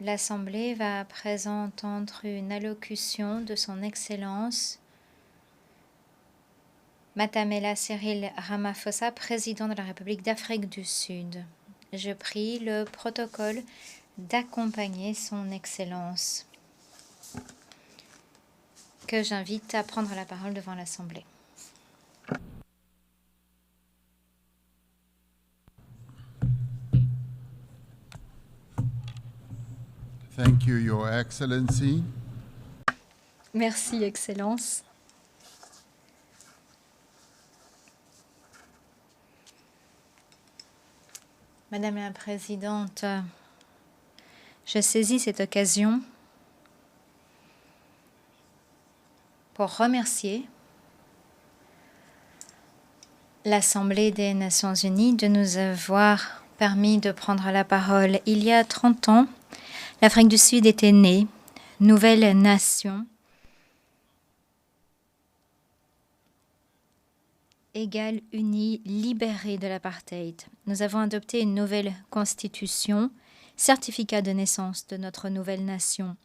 L'Assemblée va à présent entendre une allocution de Son Excellence Matamela Cyril Ramaphosa, président de la République d'Afrique du Sud. Je prie le protocole d'accompagner Son Excellence, que j'invite à prendre la parole devant l'Assemblée. Thank you, Your Excellency. Merci, Excellence. Madame la Présidente, je saisis cette occasion pour remercier l'Assemblée des Nations Unies de nous avoir permis de prendre la parole. Il y a 30 ans, l'Afrique du Sud était née, nouvelle nation, égale, unie, libérée de l'apartheid. Nous avons adopté une nouvelle constitution, certificat de naissance de notre nouvelle nation.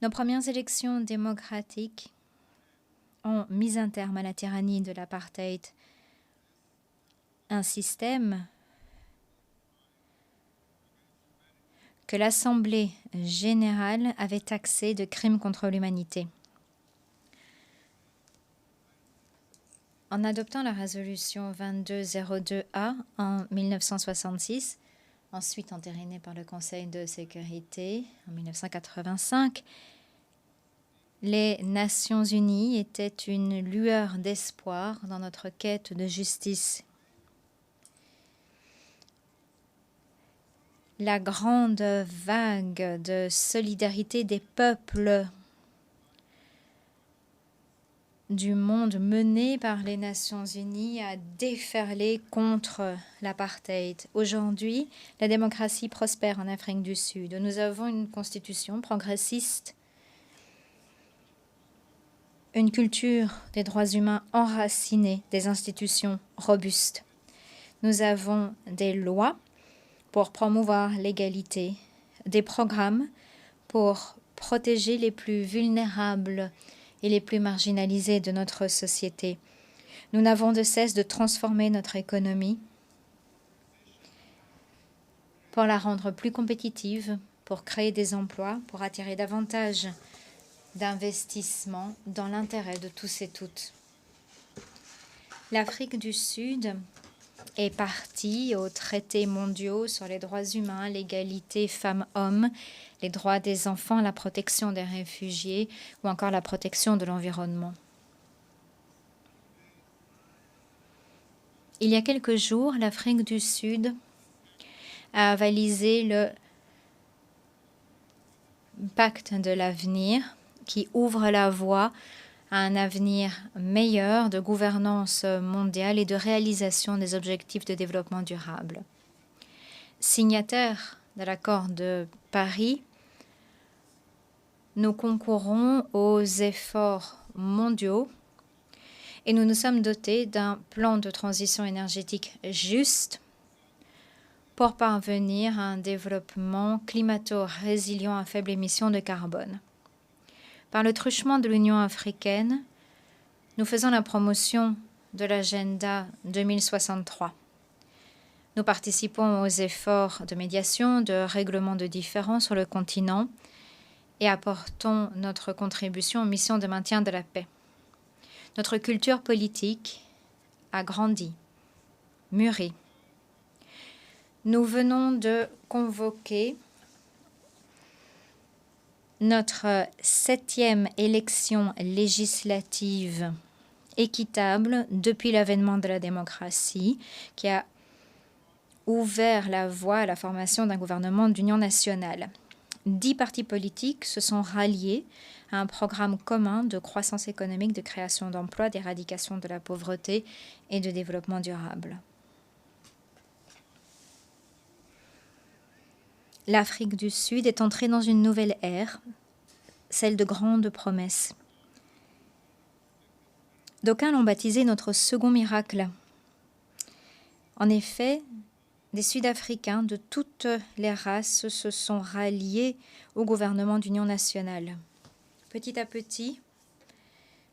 Nos premières élections démocratiques ont mis un terme à la tyrannie de l'apartheid. Un système que l'Assemblée générale avait taxé de crimes contre l'humanité. En adoptant la résolution 2202A en 1966, ensuite entérinée par le Conseil de sécurité en 1985, les Nations unies étaient une lueur d'espoir dans notre quête de justice. La grande vague de solidarité des peuples du monde menée par les Nations unies a déferlé contre l'apartheid. Aujourd'hui, la démocratie prospère en Afrique du Sud. Nous avons une constitution progressiste, une culture des droits humains enracinée, des institutions robustes. Nous avons des lois pour promouvoir l'égalité, des programmes pour protéger les plus vulnérables et les plus marginalisés de notre société. Nous n'avons de cesse de transformer notre économie pour la rendre plus compétitive, pour créer des emplois, pour attirer davantage d'investissements dans l'intérêt de tous et toutes. L'Afrique du Sud est partie aux traités mondiaux sur les droits humains, l'égalité femmes-hommes, les droits des enfants, la protection des réfugiés ou encore la protection de l'environnement. Il y a quelques jours, l'Afrique du Sud a avalisé le pacte de l'avenir qui ouvre la voie à un avenir meilleur de gouvernance mondiale et de réalisation des objectifs de développement durable. Signataires de l'accord de Paris, nous concourons aux efforts mondiaux et nous nous sommes dotés d'un plan de transition énergétique juste pour parvenir à un développement climato-résilient à faible émission de carbone. Par le truchement de l'Union africaine, nous faisons la promotion de l'agenda 2063. Nous participons aux efforts de médiation, de règlement de différends sur le continent et apportons notre contribution aux missions de maintien de la paix. Notre culture politique a grandi, mûri. Nous venons de convoquer notre 7e élection législative équitable depuis l'avènement de la démocratie, qui a ouvert la voie à la formation d'un gouvernement d'union nationale. 10 partis politiques se sont ralliés à un programme commun de croissance économique, de création d'emplois, d'éradication de la pauvreté et de développement durable. L'Afrique du Sud est entrée dans une nouvelle ère, celle de grandes promesses. D'aucuns l'ont baptisé notre second miracle. En effet, des Sud-Africains de toutes les races se sont ralliés au gouvernement d'union nationale. Petit à petit,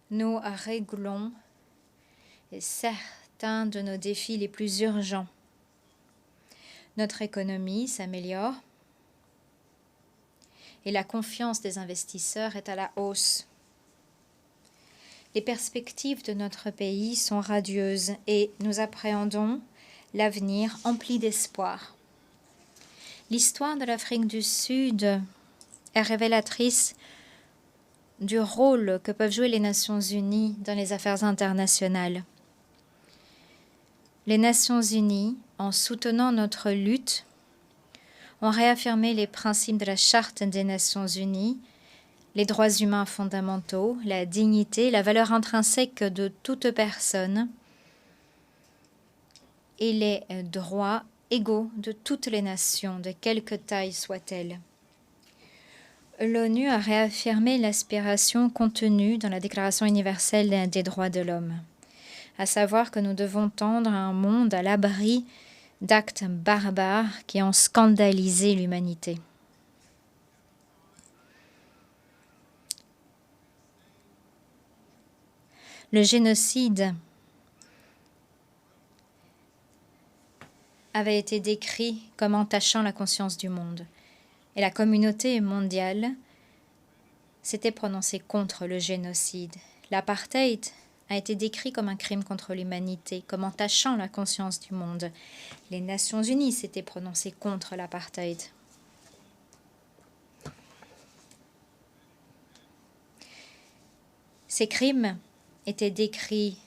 nous réglons certains de nos défis les plus urgents. Notre économie s'améliore et la confiance des investisseurs est à la hausse. Les perspectives de notre pays sont radieuses et nous appréhendons l'avenir empli d'espoir. L'histoire de l'Afrique du Sud est révélatrice du rôle que peuvent jouer les Nations unies dans les affaires internationales. Les Nations unies, en soutenant notre lutte, ont réaffirmé les principes de la Charte des Nations unies, les droits humains fondamentaux, la dignité, la valeur intrinsèque de toute personne et les droits égaux de toutes les nations, de quelque taille soient-elles. L'ONU a réaffirmé l'aspiration contenue dans la Déclaration universelle des droits de l'homme, à savoir que nous devons tendre à un monde à l'abri d'actes barbares qui ont scandalisé l'humanité. Le génocide avait été décrit comme entachant la conscience du monde. Et la communauté mondiale s'était prononcée contre le génocide. L'apartheid a été décrit comme un crime contre l'humanité, comme entachant la conscience du monde. Les Nations unies s'étaient prononcées contre l'apartheid. Ces crimes étaient décrits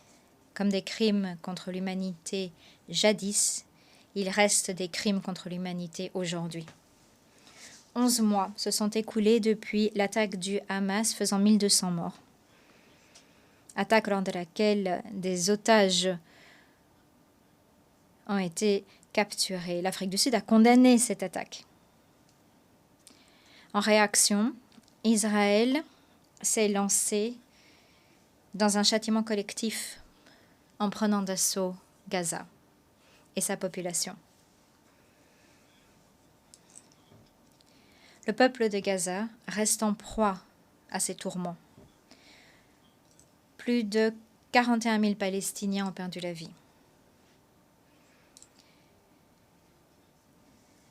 comme des crimes contre l'humanité jadis. Ils restent des crimes contre l'humanité aujourd'hui. 11 mois se sont écoulés depuis l'attaque du Hamas faisant 1200 morts. Attaque lors de laquelle des otages ont été capturés. L'Afrique du Sud a condamné cette attaque. En réaction, Israël s'est lancé dans un châtiment collectif en prenant d'assaut Gaza et sa population. Le peuple de Gaza reste en proie à ces tourments. Plus de 41 000 Palestiniens ont perdu la vie.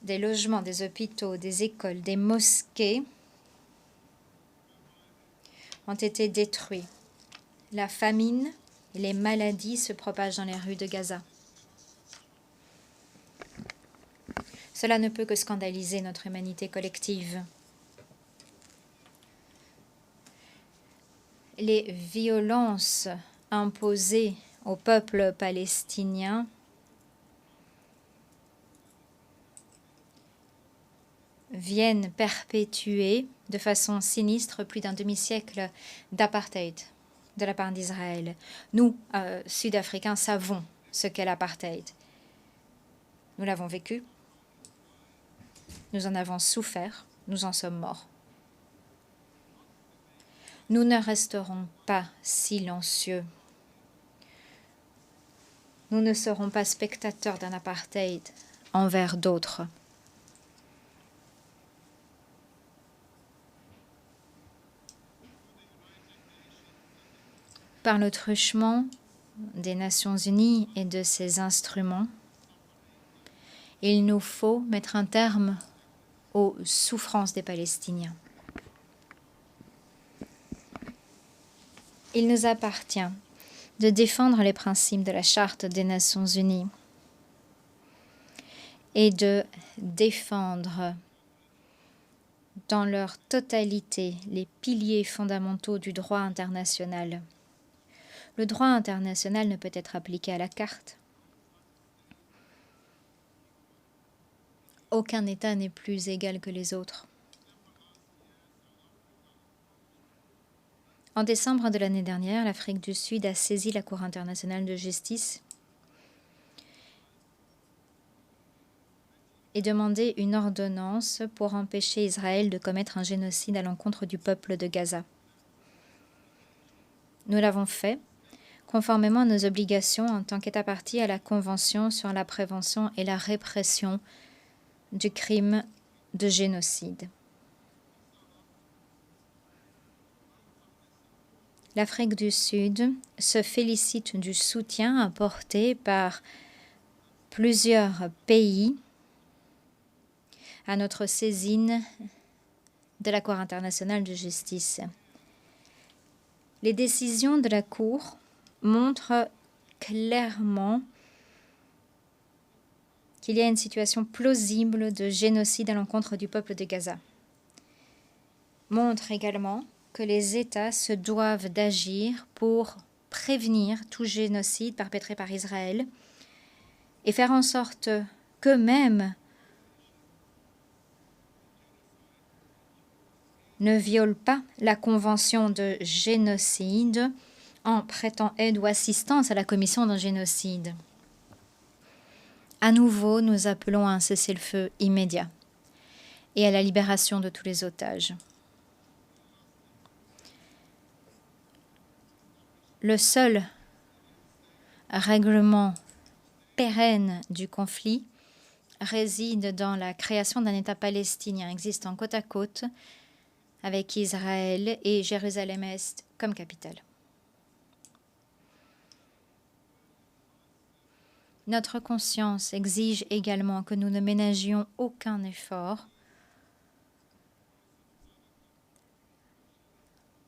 Des logements, des hôpitaux, des écoles, des mosquées ont été détruits. La famine et les maladies se propagent dans les rues de Gaza. Cela ne peut que scandaliser notre humanité collective. Les violences imposées au peuple palestinien viennent perpétuer de façon sinistre plus d'un demi-siècle d'apartheid de la part d'Israël. Nous, Sud-Africains, savons ce qu'est l'apartheid. Nous l'avons vécu. Nous en avons souffert, nous en sommes morts. Nous ne resterons pas silencieux. Nous ne serons pas spectateurs d'un apartheid envers d'autres. Par le truchement des Nations unies et de ses instruments, il nous faut mettre un terme aux souffrances des Palestiniens. Il nous appartient de défendre les principes de la Charte des Nations unies et de défendre dans leur totalité les piliers fondamentaux du droit international. Le droit international ne peut être appliqué à la carte. Aucun État n'est plus égal que les autres. En décembre de l'année dernière, l'Afrique du Sud a saisi la Cour internationale de justice et demandé une ordonnance pour empêcher Israël de commettre un génocide à l'encontre du peuple de Gaza. Nous l'avons fait conformément à nos obligations en tant qu'État partie à la Convention sur la prévention et la répression du crime de génocide. L'Afrique du Sud se félicite du soutien apporté par plusieurs pays à notre saisine de la Cour internationale de justice. Les décisions de la Cour montrent clairement qu'il y a une situation plausible de génocide à l'encontre du peuple de Gaza. Montrent également que les États se doivent d'agir pour prévenir tout génocide perpétré par Israël et faire en sorte qu'eux-mêmes ne violent pas la convention de génocide en prêtant aide ou assistance à la commission d'un génocide. À nouveau, nous appelons à un cessez-le-feu immédiat et à la libération de tous les otages. Le seul règlement pérenne du conflit réside dans la création d'un État palestinien existant côte à côte avec Israël et Jérusalem-Est comme capitale. Notre conscience exige également que nous ne ménagions aucun effort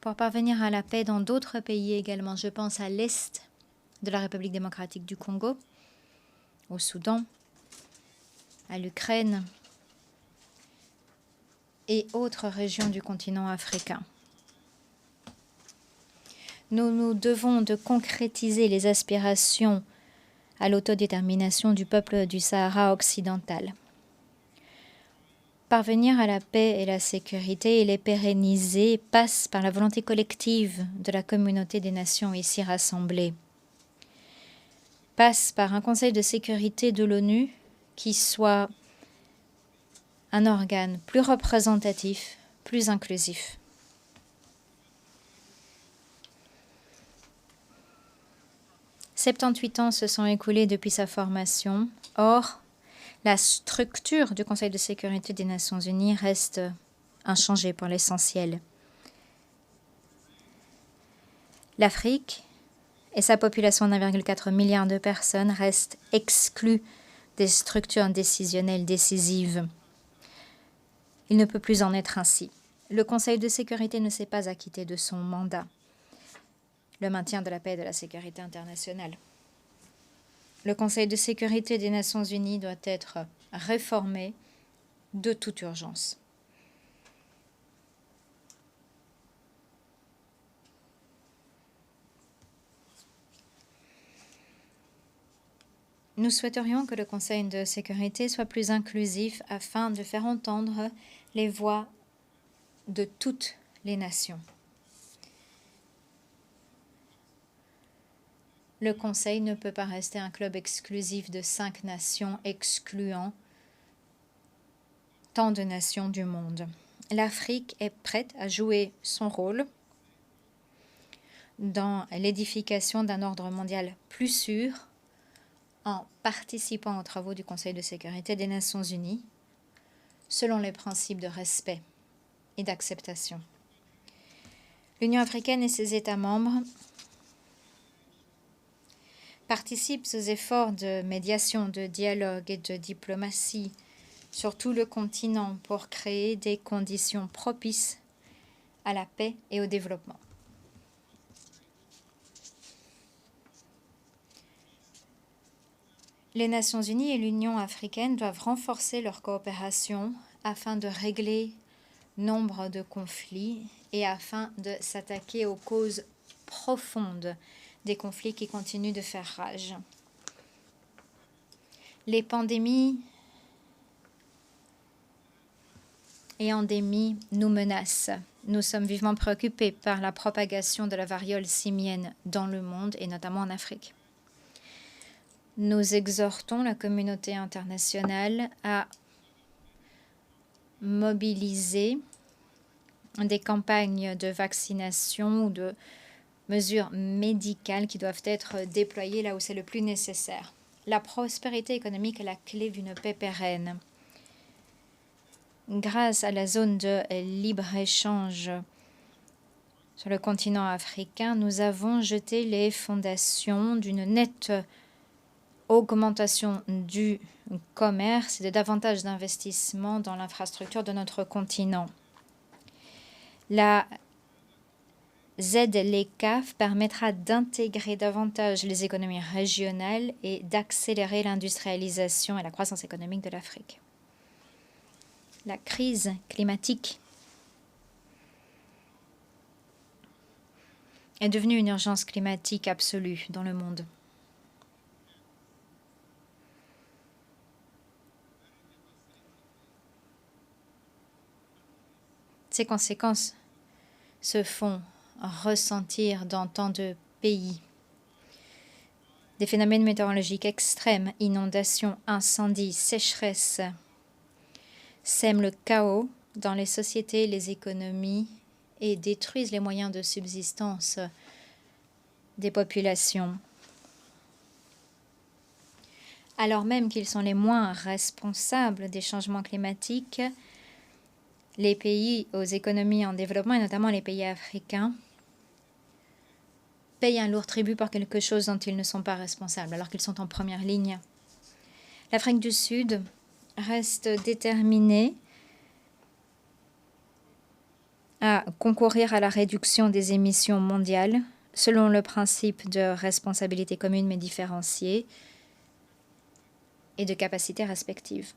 pour parvenir à la paix dans d'autres pays également. Je pense à l'Est de la République démocratique du Congo, au Soudan, à l'Ukraine et autres régions du continent africain. Nous nous devons de concrétiser les aspirations à l'autodétermination du peuple du Sahara occidental. Parvenir à la paix et la sécurité et les pérenniser passe par la volonté collective de la communauté des nations ici rassemblées, passe par un Conseil de sécurité de l'ONU qui soit un organe plus représentatif, plus inclusif. « 78 ans se sont écoulés depuis sa formation. Or, la structure du Conseil de sécurité des Nations Unies reste inchangée pour l'essentiel. L'Afrique et sa population d'1,4 milliard de personnes restent exclues des structures décisionnelles décisives. Il ne peut plus en être ainsi. Le Conseil de sécurité ne s'est pas acquitté de son mandat, le maintien de la paix et de la sécurité internationale. Le Conseil de sécurité des Nations Unies doit être réformé de toute urgence. Nous souhaiterions que le Conseil de sécurité soit plus inclusif afin de faire entendre les voix de toutes les nations. Le Conseil ne peut pas rester un club exclusif de 5 nations excluant tant de nations du monde. L'Afrique est prête à jouer son rôle dans l'édification d'un ordre mondial plus sûr en participant aux travaux du Conseil de sécurité des Nations Unies selon les principes de respect et d'acceptation. L'Union africaine et ses États membres participent aux efforts de médiation, de dialogue et de diplomatie sur tout le continent pour créer des conditions propices à la paix et au développement. Les Nations Unies et l'Union africaine doivent renforcer leur coopération afin de régler nombre de conflits et afin de s'attaquer aux causes profondes des conflits qui continuent de faire rage. Les pandémies et endémies nous menacent. Nous sommes vivement préoccupés par la propagation de la variole simienne dans le monde et notamment en Afrique. Nous exhortons la communauté internationale à mobiliser des campagnes de vaccination ou de mesures médicales qui doivent être déployées là où c'est le plus nécessaire. La prospérité économique est la clé d'une paix pérenne. Grâce à la zone de libre-échange sur le continent africain, nous avons jeté les fondations d'une nette augmentation du commerce et de davantage d'investissements dans l'infrastructure de notre continent. La ZLECAf permettra d'intégrer davantage les économies régionales et d'accélérer l'industrialisation et la croissance économique de l'Afrique. La crise climatique est devenue une urgence climatique absolue dans le monde. Ces conséquences se font ressentir dans tant de pays. Des phénomènes météorologiques extrêmes, inondations, incendies, sécheresses, sèment le chaos dans les sociétés, les économies et détruisent les moyens de subsistance des populations. Alors même qu'ils sont les moins responsables des changements climatiques, les pays aux économies en développement, et notamment les pays africains, payent un lourd tribut pour quelque chose dont ils ne sont pas responsables, alors qu'ils sont en première ligne. L'Afrique du Sud reste déterminée à concourir à la réduction des émissions mondiales selon le principe de responsabilité commune mais différenciée et de capacités respectives.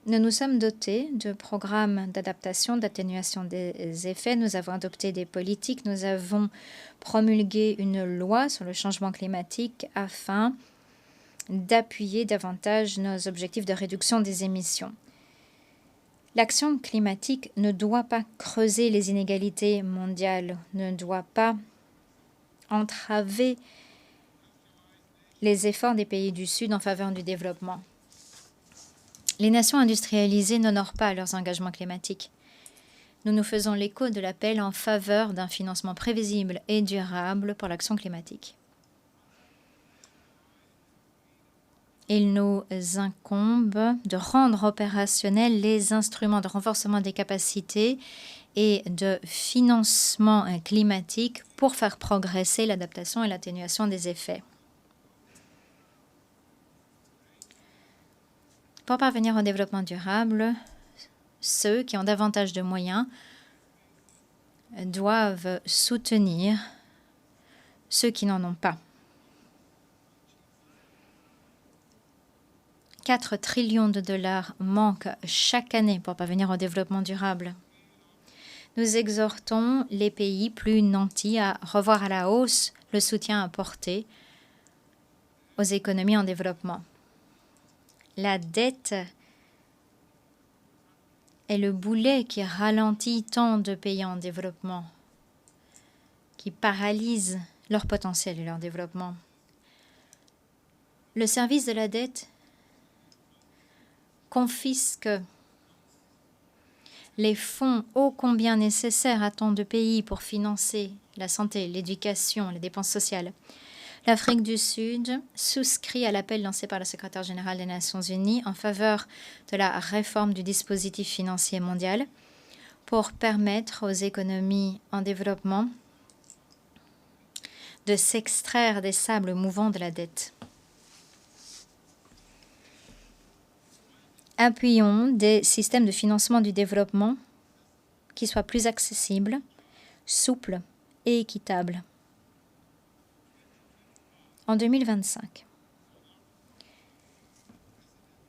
Nous nous sommes dotés de programmes d'adaptation, d'atténuation des effets. Nous avons adopté des politiques. Nous avons promulgué une loi sur le changement climatique afin d'appuyer davantage nos objectifs de réduction des émissions. L'action climatique ne doit pas creuser les inégalités mondiales, ne doit pas entraver les efforts des pays du Sud en faveur du développement. Les nations industrialisées n'honorent pas leurs engagements climatiques. Nous nous faisons l'écho de l'appel en faveur d'un financement prévisible et durable pour l'action climatique. Il nous incombe de rendre opérationnels les instruments de renforcement des capacités et de financement climatique pour faire progresser l'adaptation et l'atténuation des effets. Pour parvenir au développement durable, ceux qui ont davantage de moyens doivent soutenir ceux qui n'en ont pas. 4 trillions de dollars manquent chaque année pour parvenir au développement durable. Nous exhortons les pays plus nantis à revoir à la hausse le soutien apporté aux économies en développement. La dette est le boulet qui ralentit tant de pays en développement, qui paralyse leur potentiel et leur développement. Le service de la dette confisque les fonds ô combien nécessaires à tant de pays pour financer la santé, l'éducation, les dépenses sociales. L'Afrique du Sud souscrit à l'appel lancé par le secrétaire général des Nations Unies en faveur de la réforme du dispositif financier mondial pour permettre aux économies en développement de s'extraire des sables mouvants de la dette. Appuyons des systèmes de financement du développement qui soient plus accessibles, souples et équitables. En 2025,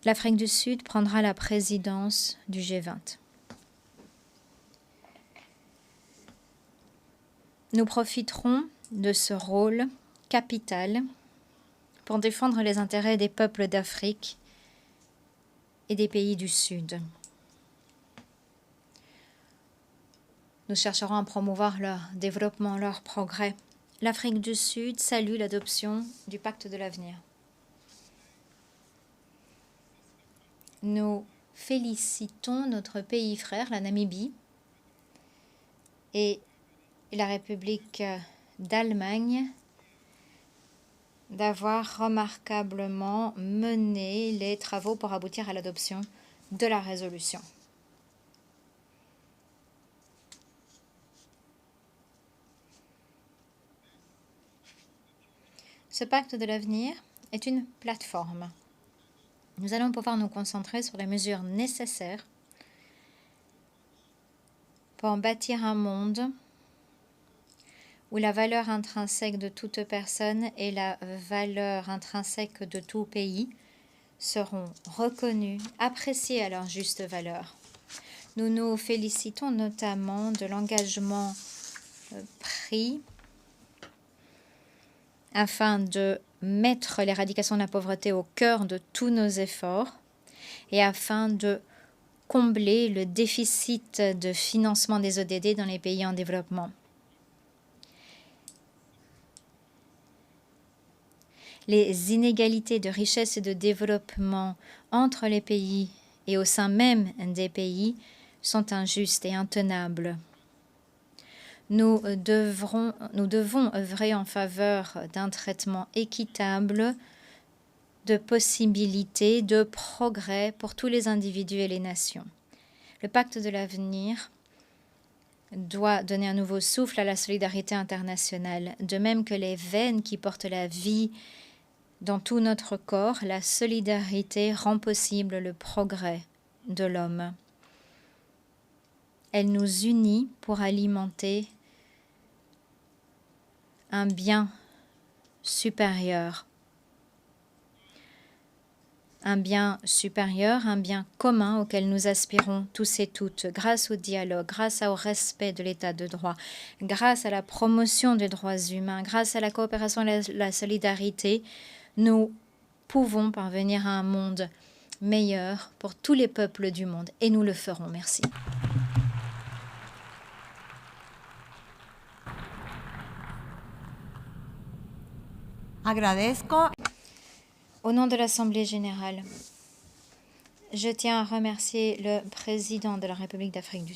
l'Afrique du Sud prendra la présidence du G20. Nous profiterons de ce rôle capital pour défendre les intérêts des peuples d'Afrique et des pays du Sud. Nous chercherons à promouvoir leur développement, leur progrès. L'Afrique du Sud salue l'adoption du pacte de l'avenir. Nous félicitons notre pays frère, la Namibie, et la République d'Allemagne d'avoir remarquablement mené les travaux pour aboutir à l'adoption de la résolution. Ce pacte de l'avenir est une plateforme. Nous allons pouvoir nous concentrer sur les mesures nécessaires pour bâtir un monde où la valeur intrinsèque de toute personne et la valeur intrinsèque de tout pays seront reconnues, appréciées à leur juste valeur. Nous nous félicitons notamment de l'engagement pris afin de mettre l'éradication de la pauvreté au cœur de tous nos efforts et afin de combler le déficit de financement des ODD dans les pays en développement. Les inégalités de richesse et de développement entre les pays et au sein même des pays sont injustes et intenables. Nous devons œuvrer en faveur d'un traitement équitable, de possibilités, de progrès pour tous les individus et les nations. Le pacte de l'avenir doit donner un nouveau souffle à la solidarité internationale, de même que les veines qui portent la vie dans tout notre corps, la solidarité rend possible le progrès de l'homme. Elle nous unit pour alimenter un bien supérieur. Un bien supérieur, un bien commun auquel nous aspirons tous et toutes, grâce au dialogue, grâce au respect de l'état de droit, grâce à la promotion des droits humains, grâce à la coopération et la solidarité, nous pouvons parvenir à un monde meilleur pour tous les peuples du monde. Et nous le ferons. Merci. Agradezco. Au nom de l'Assemblée générale, je tiens à remercier le président de la République d'Afrique du